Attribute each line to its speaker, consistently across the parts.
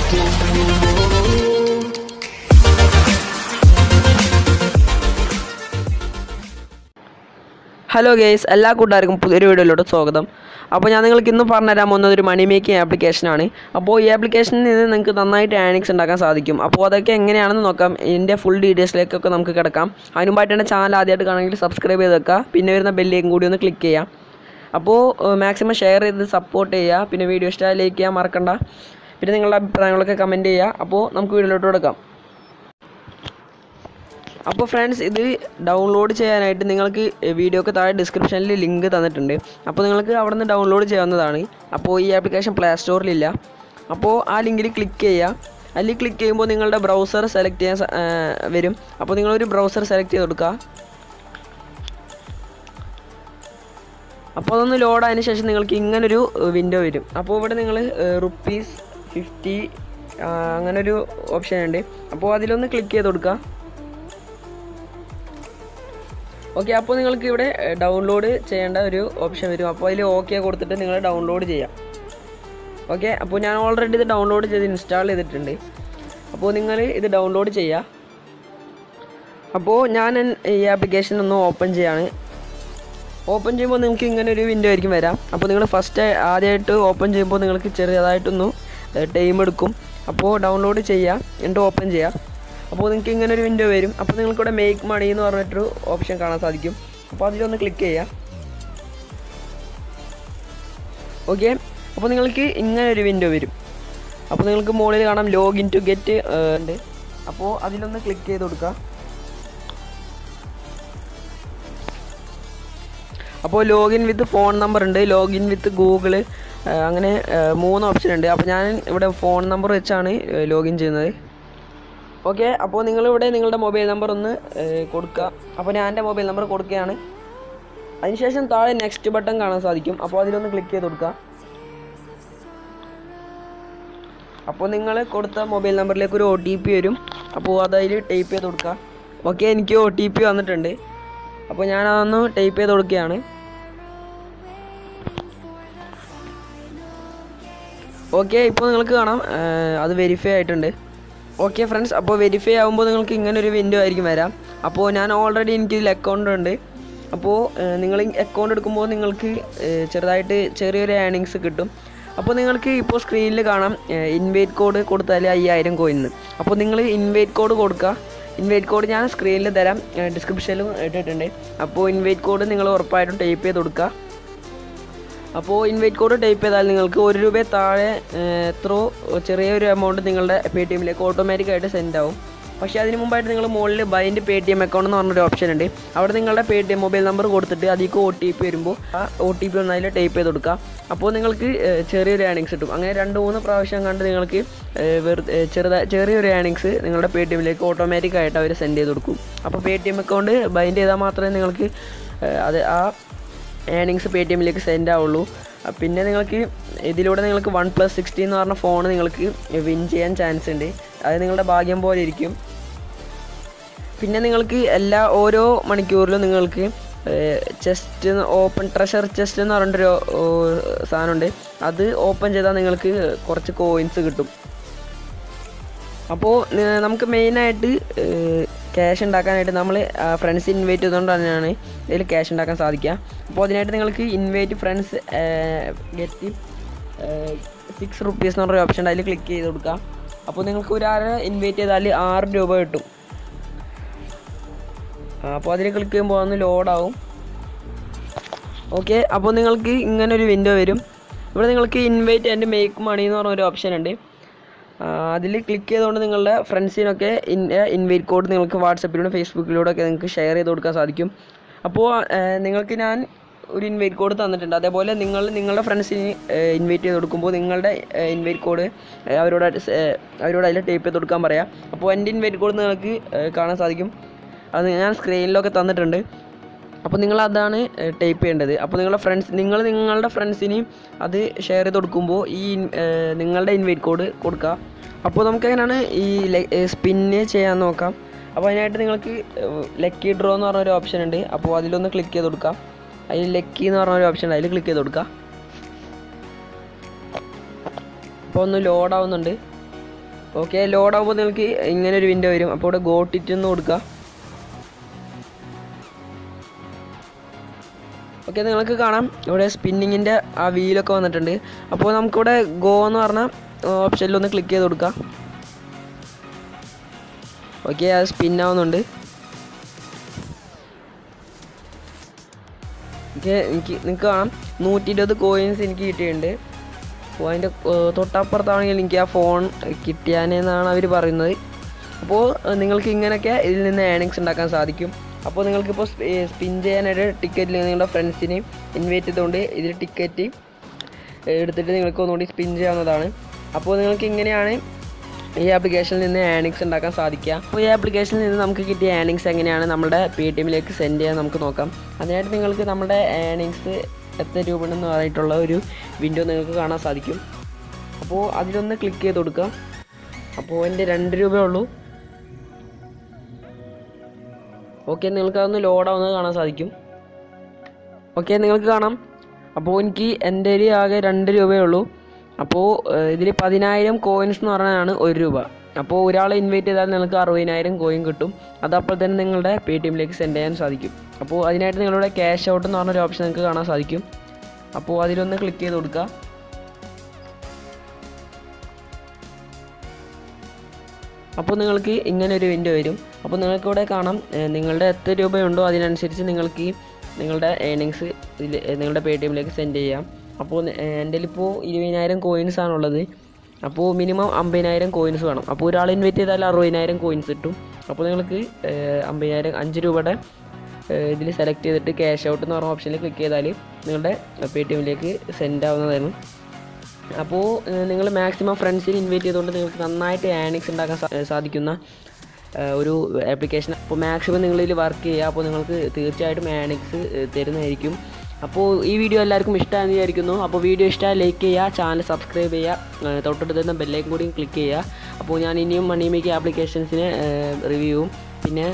Speaker 1: Hello guys, എല്ലാ കൂട്ടുകാർക്കും പുതിയൊരു വീഡിയോയിലോട്ട് സ്വാഗതം. അപ്പോൾ ഞാൻ നിങ്ങൾക്ക് ഇന്ന് പറഞ്ഞുതരാൻ പോകുന്നത് ഒരു മണി മേക്കിംഗ് ആപ്ലിക്കേഷനാണ്. അപ്പോൾ ഈ ആപ്ലിക്കേഷനിൽ നിന്ന് നിങ്ങൾക്ക് നന്നായിട്ട് ഏർണിങ്സ് ഉണ്ടാക്കാൻ സാധിക്കും. അപ്പോൾ അതൊക്കെ എങ്ങനെയാണെന്ന് നോക്കാം. ഇതിൻ്റെ ഫുൾ ഡീറ്റെയിൽസിലേക്കൊക്കെ നമുക്ക് കിടക്കാം. അതിന് മുമ്പായിട്ട് തന്നെ ചാനൽ ആദ്യമായിട്ട് കാണണമെങ്കിൽ സബ്സ്ക്രൈബ് ചെയ്ത് വെക്കുക. പിന്നെ വരുന്ന ബെല്ലിലേക്കും കൂടി ഒന്ന് ക്ലിക്ക് ചെയ്യാം. അപ്പോൾ മാക്സിമം ഷെയർ ചെയ്ത് സപ്പോർട്ട് ചെയ്യുക. പിന്നെ വീഡിയോ ഇഷ്ടമായി ലൈക്ക് ചെയ്യാൻ മറക്കണ്ട. പിന്നെ നിങ്ങളുടെ അഭിപ്രായങ്ങളൊക്കെ കമൻറ്റ് ചെയ്യുക. അപ്പോൾ നമുക്ക് വീഡിയോയിലോട്ട് കൊടുക്കാം. അപ്പോൾ ഫ്രണ്ട്സ്, ഇത് ഡൗൺലോഡ് ചെയ്യാനായിട്ട് നിങ്ങൾക്ക് വീഡിയോക്ക് താഴെ ഡിസ്ക്രിപ്ഷനിൽ ലിങ്ക് തന്നിട്ടുണ്ട്. അപ്പോൾ നിങ്ങൾക്ക് അവിടെ നിന്ന് ഡൗൺലോഡ് ചെയ്യാവുന്നതാണ്. അപ്പോൾ ഈ ആപ്ലിക്കേഷൻ പ്ലേ സ്റ്റോറിലില്ല. അപ്പോൾ ആ ലിങ്കിൽ ക്ലിക്ക് ചെയ്യുക. അതിൽ ക്ലിക്ക് ചെയ്യുമ്പോൾ നിങ്ങളുടെ ബ്രൗസർ സെലക്ട് ചെയ്യാൻ വരും. അപ്പോൾ നിങ്ങളൊരു ബ്രൗസർ സെലക്ട് ചെയ്ത് കൊടുക്കുക. അപ്പോൾ അതൊന്ന് ലോഡ് ആയതിനു ശേഷം നിങ്ങൾക്ക് ഇങ്ങനൊരു വിൻഡോ വരും. അപ്പോൾ ഇവിടെ നിങ്ങൾ ₹50 അങ്ങനൊരു ഓപ്ഷൻ ഉണ്ട്. അപ്പോൾ അതിലൊന്ന് ക്ലിക്ക് ചെയ്ത് കൊടുക്കുക. ഓക്കെ, അപ്പോൾ നിങ്ങൾക്ക് ഇവിടെ ഡൗൺലോഡ് ചെയ്യേണ്ട ഒരു ഓപ്ഷൻ വരും. അപ്പോൾ അതിൽ ഓക്കെ കൊടുത്തിട്ട് നിങ്ങൾ ഡൗൺലോഡ് ചെയ്യാം. ഓക്കെ, അപ്പോൾ ഞാൻ ഓൾറെഡി ഇത് ഡൗൺലോഡ് ചെയ്ത് ഇൻസ്റ്റാൾ ചെയ്തിട്ടുണ്ട്. അപ്പോൾ നിങ്ങൾ ഇത് ഡൗൺലോഡ് ചെയ്യുക. അപ്പോൾ ഞാൻ ഈ ആപ്ലിക്കേഷൻ ഒന്ന് ഓപ്പൺ ചെയ്യാണ്. ഓപ്പൺ ചെയ്യുമ്പോൾ നിങ്ങൾക്ക് ഇങ്ങനെ ഒരു വിൻഡോ ആയിരിക്കും വരാം. അപ്പോൾ നിങ്ങൾ ആദ്യമായിട്ട് ഓപ്പൺ ചെയ്യുമ്പോൾ നിങ്ങൾക്ക് ചെറിയതായിട്ടൊന്ന് ടൈം എടുക്കും. അപ്പോൾ ഡൗൺലോഡ് ചെയ്യുക, എന്നിട്ട് ഓപ്പൺ ചെയ്യുക. അപ്പോൾ നിങ്ങൾക്ക് ഇങ്ങനെ ഒരു വിൻഡോ വരും. അപ്പോൾ നിങ്ങൾക്കിവിടെ മേക്ക് മണി എന്ന് പറഞ്ഞിട്ടൊരു ഓപ്ഷൻ കാണാൻ സാധിക്കും. അപ്പോൾ അതിലൊന്ന് ക്ലിക്ക് ചെയ്യുക. ഓക്കെ, അപ്പോൾ നിങ്ങൾക്ക് ഇങ്ങനെ ഒരു വിൻഡോ വരും. അപ്പോൾ നിങ്ങൾക്ക് മുകളിൽ കാണാം ലോഗിൻ ടു ഗെറ്റ് ഉണ്ട്. അപ്പോൾ അതിലൊന്ന് ക്ലിക്ക് ചെയ്ത് കൊടുക്കുക. അപ്പോൾ ലോഗിൻ വിത്ത് ഫോൺ നമ്പർ ഉണ്ട്, ലോഗിൻ വിത്ത് ഗൂഗിള്, അങ്ങനെ 3 ഓപ്ഷൻ ഉണ്ട്. അപ്പോൾ ഞാൻ ഇവിടെ ഫോൺ നമ്പർ വെച്ചാണ് ലോഗിൻ ചെയ്യുന്നത്. ഓക്കെ, അപ്പോൾ നിങ്ങളിവിടെ നിങ്ങളുടെ മൊബൈൽ നമ്പർ ഒന്ന് കൊടുക്കുക. അപ്പോൾ ഞാൻ എൻ്റെ മൊബൈൽ നമ്പർ കൊടുക്കുകയാണ്. അതിനുശേഷം താഴെ നെക്സ്റ്റ് ബട്ടൺ കാണാൻ സാധിക്കും. അപ്പോൾ അതിലൊന്ന് ക്ലിക്ക് ചെയ്ത് കൊടുക്കുക. അപ്പോൾ നിങ്ങൾ കൊടുത്ത മൊബൈൽ നമ്പറിലേക്ക് ഒരു OTP വരും. അപ്പോൾ അതതിൽ ടൈപ്പ് ചെയ്ത് കൊടുക്കുക. ഓക്കെ, എനിക്ക് OTP വന്നിട്ടുണ്ട്. അപ്പോൾ ഞാൻ അതൊന്ന് ടൈപ്പ് ചെയ്ത് കൊടുക്കുകയാണ്. ഓക്കെ, ഇപ്പോൾ നിങ്ങൾക്ക് കാണാം അത് വെരിഫൈ ആയിട്ടുണ്ട്. ഓക്കെ ഫ്രണ്ട്സ്, അപ്പോൾ വെരിഫൈ ആകുമ്പോൾ നിങ്ങൾക്ക് ഇങ്ങനൊരു വിൻഡോ ആയിരിക്കും വരാം. അപ്പോൾ ഞാൻ ഓൾറെഡി എനിക്കിതിൽ അക്കൗണ്ട് ഉണ്ട്. അപ്പോൾ നിങ്ങൾ അക്കൗണ്ട് എടുക്കുമ്പോൾ നിങ്ങൾക്ക് ചെറിയൊരു ഏർണിങ്സ് കിട്ടും. അപ്പോൾ നിങ്ങൾക്ക് ഇപ്പോൾ സ്ക്രീനിൽ കാണാം ഇൻവൈറ്റ് കോഡ് കൊടുത്താൽ 5000 കോയിന്. അപ്പോൾ നിങ്ങൾ ഇൻവൈറ്റ് കോഡ് കൊടുക്കുക. ഇൻവൈറ്റ് കോഡ് ഞാൻ സ്ക്രീനിൽ തരാം, ഡിസ്ക്രിപ്ഷനിലും ഇട്ടിട്ടുണ്ട്. അപ്പോൾ ഇൻവൈറ്റ് കോഡ് നിങ്ങൾ ഉറപ്പായിട്ടും ടൈപ്പ് ചെയ്ത് കൊടുക്കുക. അപ്പോൾ ഇൻവൈറ്റ് കോഡ് ടൈപ്പ് ചെയ്താൽ നിങ്ങൾക്ക് ₹1 താഴെ ചെറിയൊരു എമൗണ്ട് നിങ്ങളുടെ Paytmലേക്ക് ഓട്ടോമാറ്റിക്കായിട്ട് സെൻഡ് ആവും. പക്ഷേ അതിന് മുമ്പായിട്ട് നിങ്ങൾ മുകളിൽ ബൈൻഡ് Paytm അക്കൗണ്ട് എന്ന് പറഞ്ഞൊരു ഓപ്ഷൻ ഉണ്ട്. അവിടെ നിങ്ങളുടെ Paytm മൊബൈൽ നമ്പർ കൊടുത്തിട്ട് അതിലേക്ക് OTP വരുമ്പോൾ ആ OTP ഒന്ന് അതിൽ ടൈപ്പ് ചെയ്ത് കൊടുക്കുക. അപ്പോൾ നിങ്ങൾക്ക് ചെറിയൊരു ഏർണിങ്സ് കിട്ടും. അങ്ങനെ 2-3 പ്രാവശ്യം കണ്ട് നിങ്ങൾക്ക് ചെറിയൊരു ഏർണിങ്സ് നിങ്ങളുടെ Paytmലേക്ക് ഓട്ടോമാറ്റിക്കായിട്ട് അവർ സെൻഡ് ചെയ്ത് കൊടുക്കും. അപ്പോൾ Paytm അക്കൗണ്ട് ബൈൻഡ് ചെയ്താൽ മാത്രമേ നിങ്ങൾക്ക് ആ ഏർണിങ്സ് Paytmലേക്ക് സെൻഡ് ആവുള്ളൂ. പിന്നെ നിങ്ങൾക്ക് ഇതിലൂടെ നിങ്ങൾക്ക് OnePlus 60 എന്ന് പറഞ്ഞ ഫോൺ നിങ്ങൾക്ക് വിൻ ചെയ്യാൻ ചാൻസ് ഉണ്ട്. അത് നിങ്ങളുടെ ഭാഗ്യം പോലെ ഇരിക്കും. പിന്നെ നിങ്ങൾക്ക് ഓരോ മണിക്കൂറിലും നിങ്ങൾക്ക് ട്രഷർ ചെസ്റ്റ് എന്ന് പറഞ്ഞിട്ടൊരു സാധനമുണ്ട്. അത് ഓപ്പൺ ചെയ്താൽ നിങ്ങൾക്ക് കുറച്ച് കോയിൻസ് കിട്ടും. അപ്പോൾ നമുക്ക് മെയിനായിട്ട് ക്യാഷ് ഉണ്ടാക്കാനായിട്ട് നമ്മൾ ഫ്രണ്ട്സ് ഇൻവൈറ്റ് ചെയ്തുകൊണ്ട് തന്നെയാണ് ഇതിൽ ക്യാഷ് ഉണ്ടാക്കാൻ സാധിക്കുക. അപ്പോൾ അതിനായിട്ട് നിങ്ങൾക്ക് ഇൻവൈറ്റ് ഫ്രണ്ട്സ് ഗെറ്റ് ₹6 എന്ന് പറഞ്ഞൊരു ഓപ്ഷൻ ഉണ്ട്. അതിൽ ക്ലിക്ക് ചെയ്ത് കൊടുക്കുക. അപ്പോൾ നിങ്ങൾക്ക് ഒരാളെ ഇൻവൈറ്റ് ചെയ്താൽ ₹6 കിട്ടും. അപ്പോൾ അതിൽ ക്ലിക്ക് ചെയ്യുമ്പോൾ ഒന്ന് ലോഡാവും. ഓക്കെ, അപ്പോൾ നിങ്ങൾക്ക് ഇങ്ങനൊരു വിൻഡോ വരും. ഇവിടെ നിങ്ങൾക്ക് ഇൻവൈറ്റ് ആൻഡ് മേക്ക് മണി എന്ന് പറഞ്ഞൊരു ഓപ്ഷൻ ഉണ്ട്. അതിൽ ക്ലിക്ക് ചെയ്തുകൊണ്ട് നിങ്ങളുടെ ഫ്രണ്ട്സിനൊക്കെ ഇൻവൈറ്റ് കോഡ് നിങ്ങൾക്ക് വാട്സപ്പിലൂടെ ഫേസ്ബുക്കിലൂടെ ഒക്കെ നിങ്ങൾക്ക് ഷെയർ ചെയ്ത് കൊടുക്കാൻ സാധിക്കും. അപ്പോൾ നിങ്ങൾക്ക് ഞാൻ ഒരു ഇൻവൈറ്റ് കോഡ് തന്നിട്ടുണ്ട്. അതേപോലെ നിങ്ങളുടെ ഫ്രണ്ട്സിന് ഇൻവൈറ്റ് ചെയ്ത് കൊടുക്കുമ്പോൾ നിങ്ങളുടെ ഇൻവൈറ്റ് കോഡ് അവരോട് അതിൽ ടൈപ്പ് ചെയ്ത് കൊടുക്കാൻ പറയാം. അപ്പോൾ എൻ്റെ ഇൻവൈറ്റ് കോഡ് നിങ്ങൾക്ക് കാണാൻ സാധിക്കും. അത് ഞാൻ സ്ക്രീനിലൊക്കെ തന്നിട്ടുണ്ട്. അപ്പോൾ നിങ്ങളതാണ് ടൈപ്പ് ചെയ്യേണ്ടത്. അപ്പോൾ നിങ്ങളുടെ ഫ്രണ്ട്സിന് അത് ഷെയർ ചെയ്ത് കൊടുക്കുമ്പോൾ നിങ്ങളുടെ ഇൻവൈറ്റ് കോഡ് കൊടുക്കുക. അപ്പോൾ നമുക്കെങ്ങനെയാണ് ഈ സ്പിന്ന് ചെയ്യാൻ നോക്കാം. അപ്പോൾ അതിനായിട്ട് നിങ്ങൾക്ക് ലക്കി ഡ്രോ എന്ന് പറഞ്ഞൊരു ഓപ്ഷൻ ഉണ്ട്. അപ്പോൾ അതിലൊന്ന് ക്ലിക്ക് ചെയ്ത് കൊടുക്കാം. അതിൽ ലക്കി എന്ന് പറഞ്ഞൊരു ഓപ്ഷൻ ഉണ്ട്. അതിൽ ക്ലിക്ക് ചെയ്ത് കൊടുക്കുക. അപ്പോൾ ഒന്ന് ലോഡ് ആവുന്നുണ്ട്. ഓക്കെ, ലോഡാകുമ്പോൾ നിങ്ങൾക്ക് ഇങ്ങനെ ഒരു വിൻഡോ വരും. അപ്പോൾ ഇവിടെ ഗോട്ടിറ്റ് എന്ന് കൊടുക്കുക. ഓക്കെ, നിങ്ങൾക്ക് കാണാം ഇവിടെ സ്പിന്നിങ്ങിൻ്റെ ആ വീലൊക്കെ വന്നിട്ടുണ്ട്. അപ്പോൾ നമുക്കിവിടെ ഗോ എന്ന് പറഞ്ഞ ഓപ്ഷനിലൊന്ന് ക്ലിക്ക് ചെയ്ത് കൊടുക്കാം. ഓക്കെ, അത് സ്പിന്നാവുന്നുണ്ട്. ഓക്കെ, നിങ്ങൾക്ക് കാണാം 120 കോയിൻസ് എനിക്ക് കിട്ടിയിട്ടുണ്ട്. അപ്പോൾ അതിൻ്റെ തൊട്ടപ്പുറത്താണെങ്കിൽ എനിക്ക് ആ ഫോൺ കിട്ടിയാനെന്നാണ് അവർ പറയുന്നത്. അപ്പോൾ നിങ്ങൾക്ക് ഇങ്ങനെയൊക്കെ ഇതിൽ നിന്ന് ഏണിങ്സ് ഉണ്ടാക്കാൻ സാധിക്കും. അപ്പോൾ നിങ്ങൾക്കിപ്പോൾ സ്പിൻ ചെയ്യാനായിട്ട് ടിക്കറ്റിൽ നിങ്ങളുടെ ഫ്രണ്ട്സിനെ ഇൻവൈറ്റ് ചെയ്തുകൊണ്ട് ഇതിൽ ടിക്കറ്റ് എടുത്തിട്ട് നിങ്ങൾക്ക് ഒന്നുകൂടി സ്പിൻ ചെയ്യാവുന്നതാണ്. അപ്പോൾ നിങ്ങൾക്ക് ഇങ്ങനെയാണ് ഈ ആപ്ലിക്കേഷനിൽ നിന്ന് ഏണിങ്സ് ഉണ്ടാക്കാൻ സാധിക്കുക. അപ്പോൾ ഈ ആപ്ലിക്കേഷനിൽ നിന്ന് നമുക്ക് കിട്ടിയ ഏണിങ്സ് എങ്ങനെയാണ് നമ്മുടെ Paytmലേക്ക് സെൻഡ് ചെയ്യാൻ നമുക്ക് നോക്കാം. അതിനായിട്ട് നിങ്ങൾക്ക് നമ്മുടെ ഏണിങ്സ് എത്ര രൂപ ഉണ്ടെന്ന് പറഞ്ഞിട്ടുള്ള ഒരു വിൻഡോ നിങ്ങൾക്ക് കാണാൻ സാധിക്കും. അപ്പോൾ അതിലൊന്ന് ക്ലിക്ക് ചെയ്ത് കൊടുക്കുക. അപ്പോൾ എൻ്റെ 2 രൂപയേ ഉള്ളൂ. ഓക്കെ, നിങ്ങൾക്ക് അതൊന്ന് ലോഡാവുന്നത് കാണാൻ സാധിക്കും. ഓക്കെ, നിങ്ങൾക്ക് കാണാം. അപ്പോൾ എനിക്ക് എൻ്റെ ആകെ 2 രൂപയേ ഉള്ളൂ. അപ്പോൾ ഇതിൽ 10,000 കോയിൻസ് എന്ന് പറഞ്ഞാണ് 1 രൂപ. അപ്പോൾ ഒരാളെ ഇൻവൈറ്റ് ചെയ്താൽ നിങ്ങൾക്ക് 60,000 കോയിൻ കിട്ടും. അതപ്പോൾ തന്നെ നിങ്ങളുടെ Paytmലേക്ക് സെൻഡ് ചെയ്യാൻ സാധിക്കും. അപ്പോൾ അതിനായിട്ട് നിങ്ങളുടെ ക്യാഷ് ഔട്ട് എന്ന് പറഞ്ഞൊരു ഓപ്ഷൻ നിങ്ങൾക്ക് കാണാൻ സാധിക്കും. അപ്പോൾ അതിലൊന്ന് ക്ലിക്ക് ചെയ്ത് കൊടുക്കുക. അപ്പോൾ നിങ്ങൾക്ക് ഇങ്ങനെ ഒരു വിൻഡോ വരും. അപ്പോൾ നിങ്ങൾക്കിവിടെ കാണാം നിങ്ങളുടെ എത്ര രൂപയുണ്ടോ അതിനനുസരിച്ച് നിങ്ങൾക്ക് നിങ്ങളുടെ ഏണിങ്സ് നിങ്ങളുടെ Paytmലേക്ക് സെൻഡ് ചെയ്യാം. അപ്പോൾ എൻ്റെ ഇപ്പോൾ 20,000 കോയിൻസ് ആണുള്ളത്. അപ്പോൾ മിനിമം 50,000 കോയിൻസ് വേണം. അപ്പോൾ ഒരാൾ ഇൻവൈറ്റ് ചെയ്താൽ 60,000 കോയിൻസ് കിട്ടും. അപ്പോൾ നിങ്ങൾക്ക് 50,000 5 രൂപയുടെ ഇതിൽ സെലക്ട് ചെയ്തിട്ട് ക്യാഷ് ഔട്ട് എന്ന് പറഞ്ഞ ഓപ്ഷനിൽ ക്ലിക്ക് ചെയ്താൽ നിങ്ങളുടെ Paytmലേക്ക് സെൻഡ് ആവുന്നതാണ്. അപ്പോൾ നിങ്ങൾ മാക്സിമം ഫ്രണ്ട്സിനെ ഇൻവൈറ്റ് ചെയ്തുകൊണ്ട് നിങ്ങൾക്ക് നന്നായിട്ട് ഏണിങ്സ് ഉണ്ടാക്കാൻ സാധിക്കുന്ന ഒരു ആപ്ലിക്കേഷൻ. അപ്പോൾ മാക്സിമം നിങ്ങളിതിൽ വർക്ക് ചെയ്യുക. അപ്പോൾ നിങ്ങൾക്ക് തീർച്ചയായിട്ടും ഏണിങ്സ് തരുന്നതായിരിക്കും. അപ്പോൾ ഈ വീഡിയോ എല്ലാവർക്കും ഇഷ്ടമാണെന്ന് വിചാരിക്കുന്നു. അപ്പോൾ വീഡിയോ ഇഷ്ടമായി ലൈക്ക് ചെയ്യുക, ചാനൽ സബ്സ്ക്രൈബ് ചെയ്യുക, തൊട്ടടുത്ത് തന്നെ ബെല്ലൈക്കൻ കൂടി ക്ലിക്ക് ചെയ്യുക. അപ്പോൾ ഞാൻ ഇനിയും മണി മേക്കിംഗ് ആപ്ലിക്കേഷൻസിന് റിവ്യൂവും പിന്നെ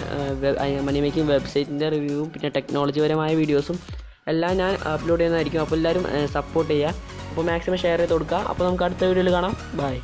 Speaker 1: മണി മേക്കിംഗ് വെബ്സൈറ്റിൻ്റെ റിവ്യൂവും പിന്നെ ടെക്നോളജി പരമായ വീഡിയോസും എല്ലാം ഞാൻ അപ്ലോഡ് ചെയ്യുന്നതായിരിക്കും. അപ്പോൾ എല്ലാവരും സപ്പോർട്ട് ചെയ്യുക. അപ്പോൾ മാക്സിമം ഷെയർ ചെയ്ത് കൊടുക്കുക. അപ്പോൾ നമുക്ക് അടുത്ത വീഡിയോയിൽ കാണാം. ബൈ.